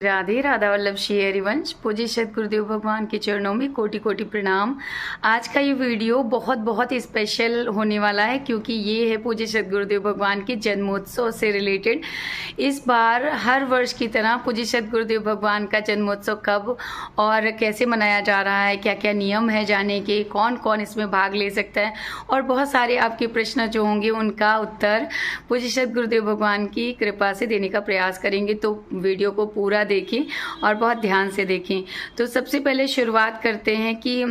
राधे राधा वल्लभ श्री हरिवंश। पूज्य सद्गुरुदेव भगवान के चरणों में कोटि कोटि प्रणाम। आज का ये वीडियो बहुत बहुत स्पेशल होने वाला है क्योंकि ये है पूज्य सद्गुरुदेव भगवान के जन्मोत्सव से रिलेटेड। इस बार हर वर्ष की तरह पूज्य सद्गुरुदेव भगवान का जन्मोत्सव कब और कैसे मनाया जा रहा है, क्या क्या नियम है जाने के, कौन कौन इसमें भाग ले सकता है और बहुत सारे आपके प्रश्न जो होंगे उनका उत्तर पूज्य सद्गुरुदेव भगवान की कृपा से देने का प्रयास करेंगे। तो वीडियो को पूरा देखें और बहुत ध्यान से देखें। तो सबसे पहले शुरुआत करते हैं कि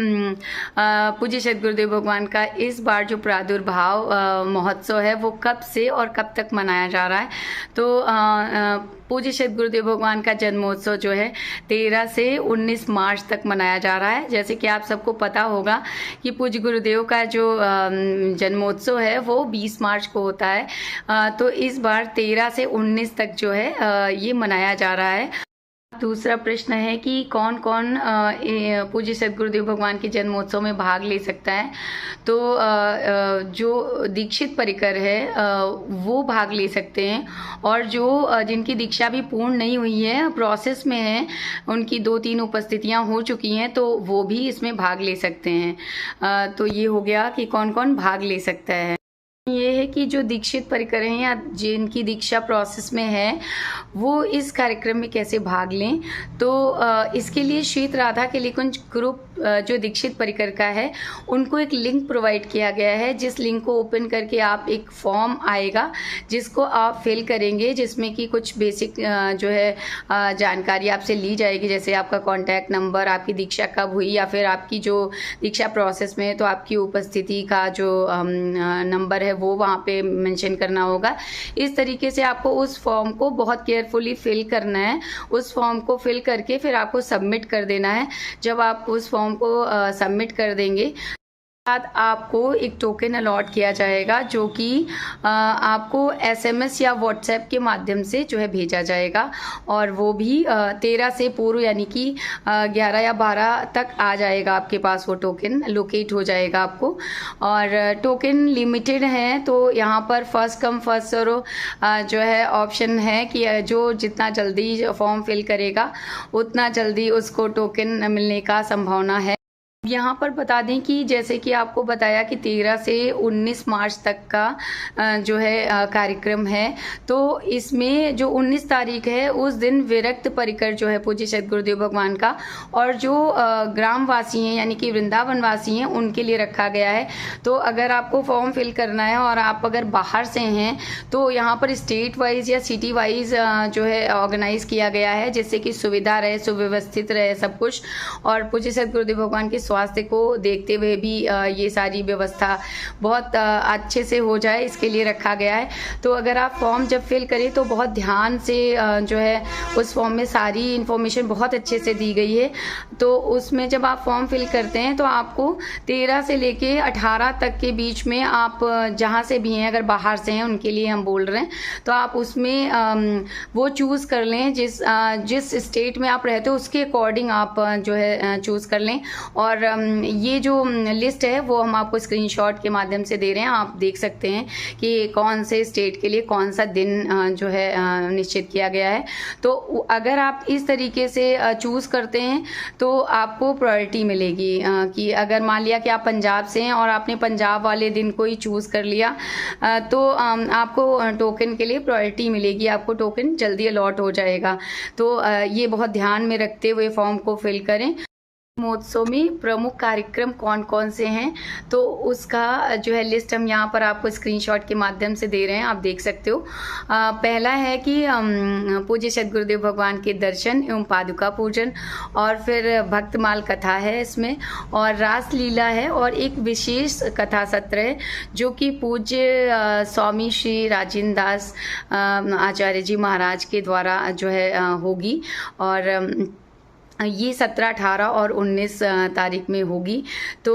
पूज्य सद्गुरुदेव भगवान का इस बार जो प्रादुर्भाव महोत्सव है वो कब से और कब तक मनाया जा रहा है। तो पूज्य सद्गुरुदेव भगवान का जन्मोत्सव जो है 13 से 19 मार्च तक मनाया जा रहा है। जैसे कि आप सबको पता होगा कि पूज्य गुरुदेव का जो जन्मोत्सव है वो 20 मार्च को होता है। तो इस बार 13 से 19 तक जो है ये मनाया जा रहा है। दूसरा प्रश्न है कि कौन कौन पूज्य सद्गुरुदेव भगवान के जन्मोत्सव में भाग ले सकता है। तो जो दीक्षित परिकर है वो भाग ले सकते हैं और जो जिनकी दीक्षा भी पूर्ण नहीं हुई है, प्रोसेस में है, उनकी 2-3 उपस्थितियां हो चुकी हैं, तो वो भी इसमें भाग ले सकते हैं। तो ये हो गया कि कौन कौन भाग ले सकता है। ये है कि जो दीक्षित परिकर हैं या जिनकी दीक्षा प्रोसेस में है वो इस कार्यक्रम में कैसे भाग लें। तो इसके लिए श्वेत राधा के निकुंज ग्रुप जो दीक्षित परिकर का है उनको एक लिंक प्रोवाइड किया गया है, जिस लिंक को ओपन करके आप एक फॉर्म आएगा जिसको आप फिल करेंगे, जिसमें कि कुछ बेसिक जो है जानकारी आपसे ली जाएगी, जैसे आपका कॉन्टैक्ट नंबर, आपकी दीक्षा कब हुई या फिर आपकी जो दीक्षा प्रोसेस में है तो आपकी उपस्थिति का जो नंबर है वो वहाँ पे मेंशन करना होगा। इस तरीके से आपको उस फॉर्म को बहुत केयरफुली फिल करना है। उस फॉर्म को फिल करके फिर आपको सबमिट कर देना है। जब आप उस फॉर्म को सबमिट कर देंगे बाद आपको एक टोकन अलॉट किया जाएगा जो कि आपको SMS या व्हाट्सएप के माध्यम से जो है भेजा जाएगा और वो भी 13 से पूर्व यानी कि 11 या 12 तक आ जाएगा आपके पास, वो टोकन लोकेट हो जाएगा आपको। और टोकन लिमिटेड है तो यहाँ पर फर्स्ट कम फर्स्ट सर्व जो है ऑप्शन है कि जो जितना जल्दी फॉर्म फिल करेगा उतना जल्दी उसको टोकन मिलने का संभावना है। यहाँ पर बता दें कि जैसे कि आपको बताया कि 13 से 19 मार्च तक का जो है कार्यक्रम है। तो इसमें जो 19 तारीख है उस दिन विरक्त परिकर जो है पूज्य सद्गुरुदेव भगवान का और जो ग्रामवासी हैं यानी कि वृंदावन वासी हैं उनके लिए रखा गया है। तो अगर आपको फॉर्म फिल करना है और आप अगर बाहर से हैं तो यहाँ पर स्टेट वाइज या सिटी वाइज जो है ऑर्गेनाइज किया गया है, जिससे कि सुविधा रहे, सुव्यवस्थित रहे सब कुछ। और पूज्य सद्गुरुदेव भगवान के स्वास्थ्य को देखते हुए भी ये सारी व्यवस्था बहुत अच्छे से हो जाए, इसके लिए रखा गया है। तो अगर आप फॉर्म जब फिल करें तो बहुत ध्यान से जो है उस फॉर्म में सारी इन्फॉर्मेशन बहुत अच्छे से दी गई है। तो उसमें जब आप फॉर्म फिल करते हैं तो आपको 13 से लेके 18 तक के बीच में आप जहाँ से भी हैं, अगर बाहर से हैं उनके लिए हम बोल रहे हैं, तो आप उसमें वो चूज़ कर लें जिस स्टेट में आप रहते हो उसके अकॉर्डिंग आप जो है चूज़ कर लें। और ये जो लिस्ट है वो हम आपको स्क्रीनशॉट के माध्यम से दे रहे हैं, आप देख सकते हैं कि कौन से स्टेट के लिए कौन सा दिन जो है निश्चित किया गया है। तो अगर आप इस तरीके से चूज़ करते हैं तो आपको प्रायोरिटी मिलेगी कि अगर मान लिया कि आप पंजाब से हैं और आपने पंजाब वाले दिन को ही चूज़ कर लिया तो आपको टोकन के लिए प्रायोरिटी मिलेगी, आपको टोकन जल्दी अलॉट हो जाएगा। तो ये बहुत ध्यान में रखते हुए फॉर्म को फिल करें। महोत्सव में प्रमुख कार्यक्रम कौन कौन से हैं तो उसका जो है लिस्ट हम यहाँ पर आपको स्क्रीनशॉट के माध्यम से दे रहे हैं, आप देख सकते हो। पहला है कि पूज्य सद्गुरुदेव भगवान के दर्शन एवं पादुका पूजन, और फिर भक्तमाल कथा है इसमें, और रास लीला है, और एक विशेष कथा सत्र है जो कि पूज्य स्वामी श्री राजेंद्र दास आचार्य जी महाराज के द्वारा जो है होगी। और ये 17, 18 और 19 तारीख में होगी। तो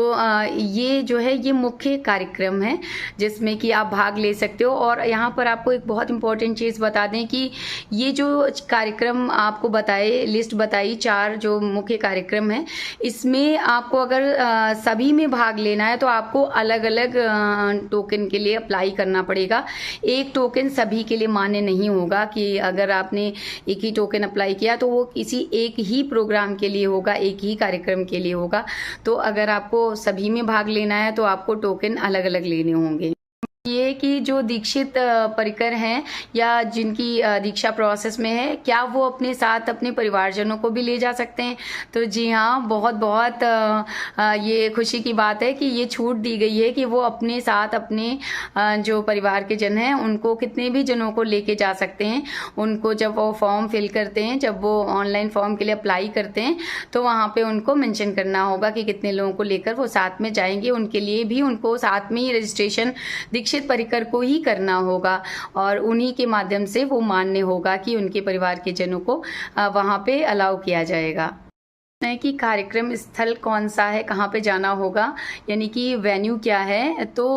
ये जो है ये मुख्य कार्यक्रम है जिसमें कि आप भाग ले सकते हो। और यहाँ पर आपको एक बहुत इम्पोर्टेंट चीज़ बता दें कि ये जो कार्यक्रम आपको बताए, लिस्ट बताई 4 जो मुख्य कार्यक्रम है, इसमें आपको अगर सभी में भाग लेना है तो आपको अलग अलग टोकन के लिए अप्लाई करना पड़ेगा। एक टोकन सभी के लिए मान्य नहीं होगा कि अगर आपने एक ही टोकन अप्लाई किया तो वो किसी एक ही प्रोग्राम के लिए होगा, एक ही कार्यक्रम के लिए होगा। तो अगर आपको सभी में भाग लेना है तो आपको टोकन अलग अलग लेने होंगे। ये कि जो दीक्षित परिकर हैं या जिनकी दीक्षा प्रोसेस में है, क्या वो अपने साथ अपने परिवारजनों को भी ले जा सकते हैं? तो जी हाँ, बहुत बहुत ये खुशी की बात है कि ये छूट दी गई है कि वो अपने साथ अपने जो परिवार के जन हैं उनको, कितने भी जनों को लेके जा सकते हैं। उनको जब वो फॉर्म फिल करते हैं, जब वो ऑनलाइन फॉर्म के लिए अप्लाई करते हैं, तो वहाँ पे उनको मेंशन करना होगा कि कितने लोगों को लेकर वो साथ में जाएंगे। उनके लिए भी उनको साथ में ही रजिस्ट्रेशन दीक्षित परिकर को ही करना होगा और उन्हीं के माध्यम से वो मान्य होगा कि उनके परिवार के जनों को वहां पे अलाउ किया जाएगा। कि कार्यक्रम स्थल कौन सा है, कहाँ पे जाना होगा, यानी कि वेन्यू क्या है। तो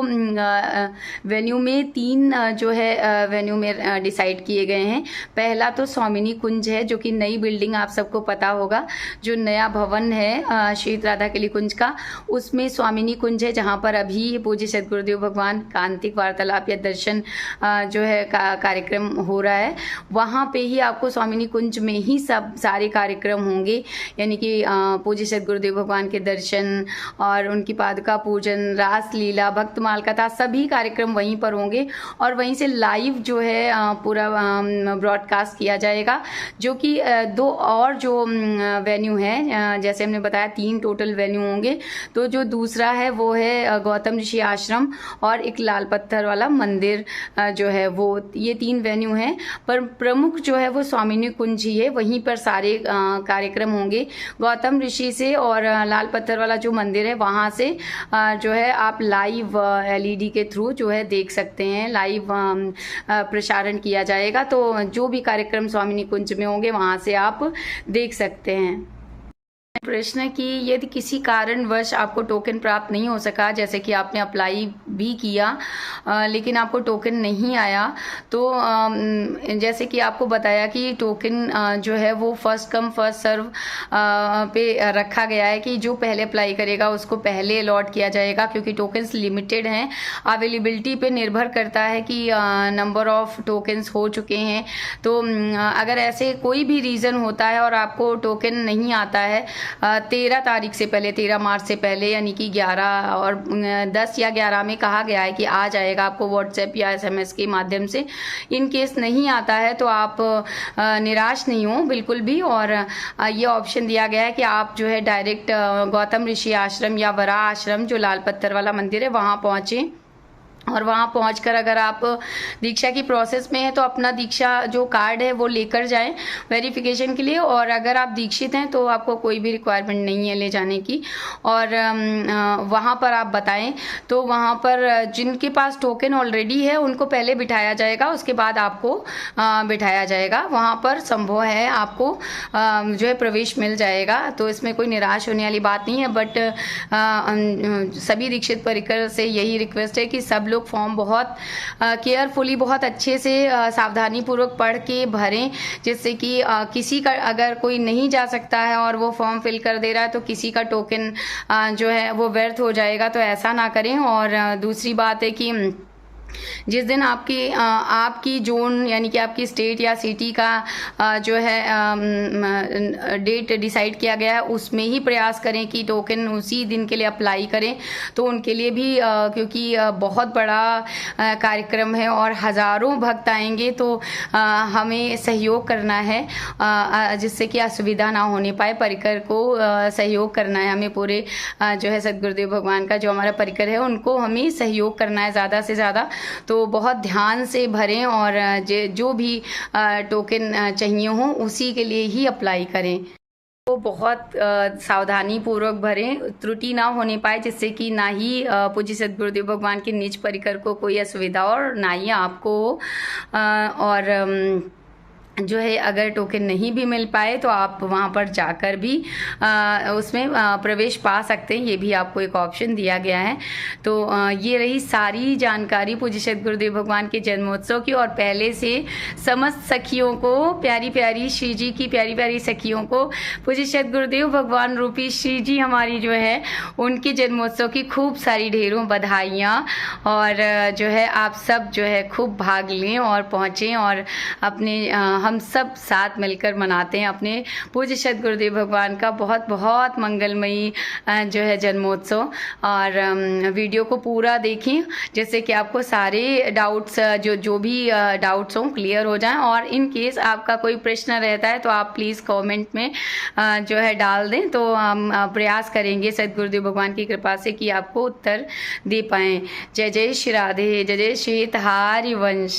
वेन्यू में 3 जो है वेन्यू में डिसाइड किए गए हैं। पहला तो स्वामिनी कुंज है, जो कि नई बिल्डिंग, आप सबको पता होगा, जो नया भवन है शहीद राधा किली कुंज का, उसमें स्वामिनी कुंज है, जहाँ पर अभी पूज्य सद्गुरुदेव भगवान का आंतरिक वार्तालाप या दर्शन जो है कार्यक्रम हो रहा है। वहाँ पे ही आपको स्वामिनी कुंज में ही सारे कार्यक्रम होंगे, यानी कि पूज्य सद्गुरुदेव भगवान के दर्शन और उनकी पादुका पूजन, रास लीला, भक्तमाल कथा, सभी कार्यक्रम वहीं पर होंगे। और वहीं से लाइव जो है पूरा ब्रॉडकास्ट किया जाएगा। जो कि 2 और जो वेन्यू है, जैसे हमने बताया 3 टोटल वेन्यू होंगे। तो जो दूसरा है वो है गौतम ऋषि आश्रम और एक लाल पत्थर वाला मंदिर जो है वो, ये 3 वेन्यू हैं। पर प्रमुख जो है वो स्वामिनी कुंज ही है, वहीं पर सारे कार्यक्रम होंगे। गौतम ऋषि से और लाल पत्थर वाला जो मंदिर है वहाँ से जो है आप लाइव LED के थ्रू जो है देख सकते हैं, लाइव प्रसारण किया जाएगा। तो जो भी कार्यक्रम स्वामिनी कुंज में होंगे वहाँ से आप देख सकते हैं। प्रश्न कि यदि किसी कारणवश आपको टोकन प्राप्त नहीं हो सका, जैसे कि आपने अप्लाई भी किया लेकिन आपको टोकन नहीं आया, तो जैसे कि आपको बताया कि टोकन जो है वो फर्स्ट कम फर्स्ट सर्व पे रखा गया है कि जो पहले अप्लाई करेगा उसको पहले अलॉट किया जाएगा, क्योंकि टोकन्स लिमिटेड हैं। अवेलेबिलिटी पे निर्भर करता है कि नंबर ऑफ टोकन्स हो चुके हैं। तो अगर ऐसे कोई भी रीज़न होता है और आपको टोकन नहीं आता है 13 तारीख से पहले, 13 मार्च से पहले, यानी कि 11 और 10 या 11 में कहा गया है कि आ जाएगा आपको व्हाट्सएप या SMS के माध्यम से। इन केस नहीं आता है तो आप निराश नहीं हो बिल्कुल भी। और ये ऑप्शन दिया गया है कि आप जो है डायरेक्ट गौतम ऋषि आश्रम या वरा आश्रम, जो लाल पत्थर वाला मंदिर है, वहाँ पहुँचें। और वहाँ पहुंचकर अगर आप दीक्षा की प्रोसेस में हैं तो अपना दीक्षा जो कार्ड है वो लेकर जाएं वेरिफिकेशन के लिए। और अगर आप दीक्षित हैं तो आपको कोई भी रिक्वायरमेंट नहीं है ले जाने की। और वहाँ पर आप बताएं, तो वहाँ पर जिनके पास टोकन ऑलरेडी है उनको पहले बिठाया जाएगा, उसके बाद आपको बिठाया जाएगा। वहाँ पर संभव है आपको जो है प्रवेश मिल जाएगा, तो इसमें कोई निराश होने वाली बात नहीं है। बट सभी दीक्षित परिकर से यही रिक्वेस्ट है कि सब लोग फॉर्म बहुत केयरफुली, बहुत अच्छे से सावधानी पूर्वक पढ़ के भरें, जिससे कि किसी का अगर कोई नहीं जा सकता है और वो फॉर्म फिल कर दे रहा है तो किसी का टोकन जो है वो व्यर्थ हो जाएगा। तो ऐसा ना करें। और दूसरी बात है कि जिस दिन आपकी जोन, यानी कि आपकी स्टेट या सिटी का जो है डेट डिसाइड किया गया है, उसमें ही प्रयास करें कि टोकन उसी दिन के लिए अप्लाई करें। तो उनके लिए भी क्योंकि बहुत बड़ा कार्यक्रम है और हज़ारों भक्त आएंगे, तो हमें सहयोग करना है जिससे कि असुविधा ना होने पाए। परिकर को सहयोग करना है हमें, पूरे जो है सद्गुरुदेव भगवान का जो हमारा परिकर है उनको हमें सहयोग करना है ज़्यादा से ज़्यादा। तो बहुत ध्यान से भरें और जो भी टोकन चाहिए हो उसी के लिए ही अप्लाई करें। तो बहुत सावधानी पूर्वक भरें, त्रुटि ना होने पाए, जिससे कि ना ही पूज्य सद्गुरुदेव भगवान के निज परिकर को कोई असुविधा और ना ही आपको। और जो है अगर टोकन नहीं भी मिल पाए तो आप वहाँ पर जाकर भी उसमें प्रवेश पा सकते हैं। ये भी आपको एक ऑप्शन दिया गया है। तो ये रही सारी जानकारी पूज्य सत गुरुदेव भगवान के जन्मोत्सव की। और पहले से समस्त सखियों को, प्यारी प्यारी श्री जी की प्यारी प्यारी सखियों को पूज्य सत गुरुदेव भगवान रूपी श्री जी हमारी जो है उनके जन्मोत्सव की खूब सारी ढेरों बधाइयाँ। और जो है आप सब जो है खूब भाग लें और पहुँचें और अपने हम सब साथ मिलकर मनाते हैं अपने पूज्य सत गुरुदेव भगवान का बहुत बहुत मंगलमयी जो है जन्मोत्सव। और वीडियो को पूरा देखें जैसे कि आपको सारे डाउट्स जो भी डाउट्स हों क्लियर हो जाएं। और इन केस आपका कोई प्रश्न रहता है तो आप प्लीज़ कमेंट में जो है डाल दें, तो हम प्रयास करेंगे सत गुरुदेव भगवान की कृपा से कि आपको उत्तर दे पाएँ। जय जय श्री राधे, जय जय श्री हरिवंश।